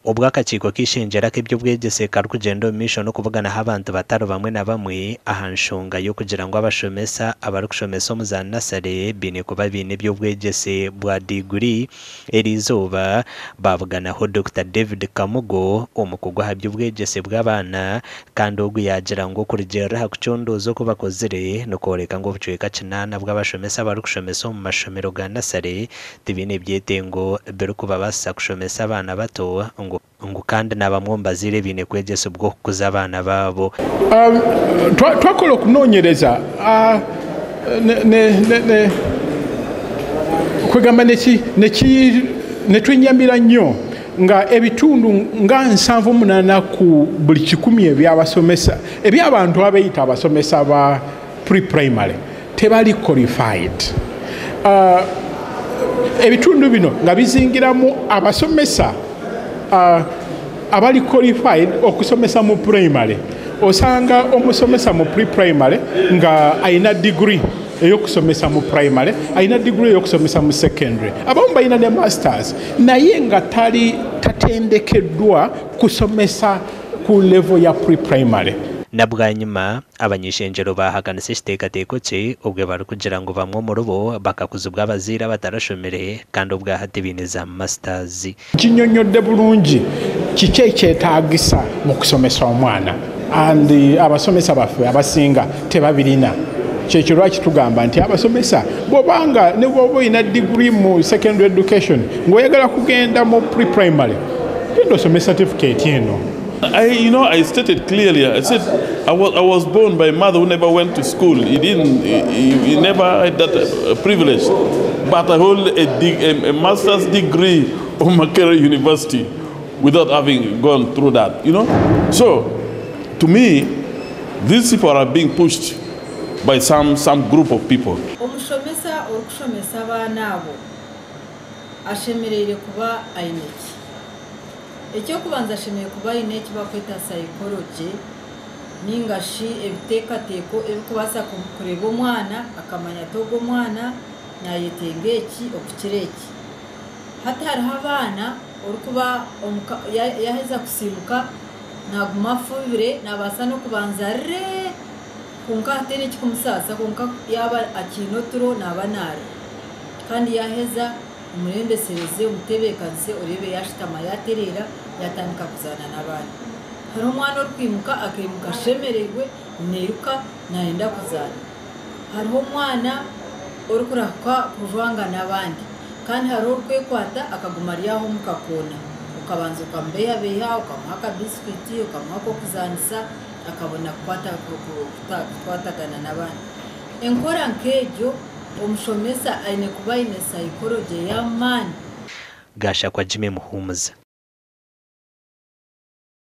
Obw'akakiiko k'ishengyero k'eby'obwegyese karikugenda omu maisho n'okuvuganaho abantu batari bamwe na bamwe aha nshonga y'okugira ngu abashomesa abarikushomesa omu za Nursery baine kuba baine eby'obwegyese bwa diiguri. Erizooba bavuganaho Dr. David Kamugo omukugu aha by'obwegyese bw'abaana, kandi ogu yagira ngu okurugyirira aha kucondooza oku bakozire nikworeka ngu obucweka 8 bw'abashomesa abarikushomesa omu mashomero ga Nursery tibaine byetengo birikubabaasa kushomesa abaana bato ngu kandi nabamwe omu bazaire baine kwegesebwa okukuza abaana baabo. Twakola okunoonyereza kwegamba netwenyamira nnyo nga ebitundu nga 78 ku buli 100 eby'abasomesa eby'abantu abayita abasomesa ba pre-primary tebali qualified. Ebitundu bino nga bizingiramu abasomesa abali qualified okusomesa mu primary. Osanga omusomesa mu pre-primary nga aina degree eyokusomesa mu primary, aina degree eyokusomesa mu secondary, abamu balina ne masters, naye nga tatendekeddwa kusomesa ku level ya pre-primary. Nabwanyuma abany'ishengyero bahakanisa ekiteekateeko kye obwe barikugira ngu bamwe omuri bo bakakuzibwa abazaire abatarashomere kandi obwaha tibaine za masters. Kinyonyodde bulungi kiki ekyetaagisa mu kusomesa omwana, and abasomesa baffe abasinga tebabirina. Kyekyo lwaki tugamba nti abasomesa bw'obanga ne bw'oba olina degree mu secondary education ng'oyagala kugenda mu pre-primary genda osome certificate eno. I stated clearly. I said I was born by a mother who never went to school. He never had that privilege. But I hold a master's degree from Makerere University without having gone through that. So to me, these people are being pushed by some group of people. Omushomesa okushomesa abaana abo ashemereire kuba aineki. Ekyokubanza ashemereire kuba aine ekibakweta psychology ningashi ebiteekateeko ebikubaasa kureba omwana akamanya togo omwana nayetenga eki okukira eki. Hati hariho abaana orikuba yaheza kusiimuka naguma afubire nabaasa n'okubanza konka hati n'ekikumusaasa konka yaba akiine oturo naaba naari kandi yaheza omurembesereze omutebeekanise orebe yashitama yatereera yatandika kuzaana n'abaana. Hariho omwana orikwimuka akaimuka ashemereirwe neiruka nayenda kuzaana. Hariho omwana orikurahuka kujwanga n'abandi kandi hariho orikwekwata akaguma ari aho omu kakoona okabanza okamubeeyabeeya okamuha akabisikuiti okamuha k'okuzaanisa akabona kukwatagana n'abandi. Enkora nk'egyo omushomesa aine kuba aine psychology y'amaani. Gasha kwa Jimmy Muhumuza.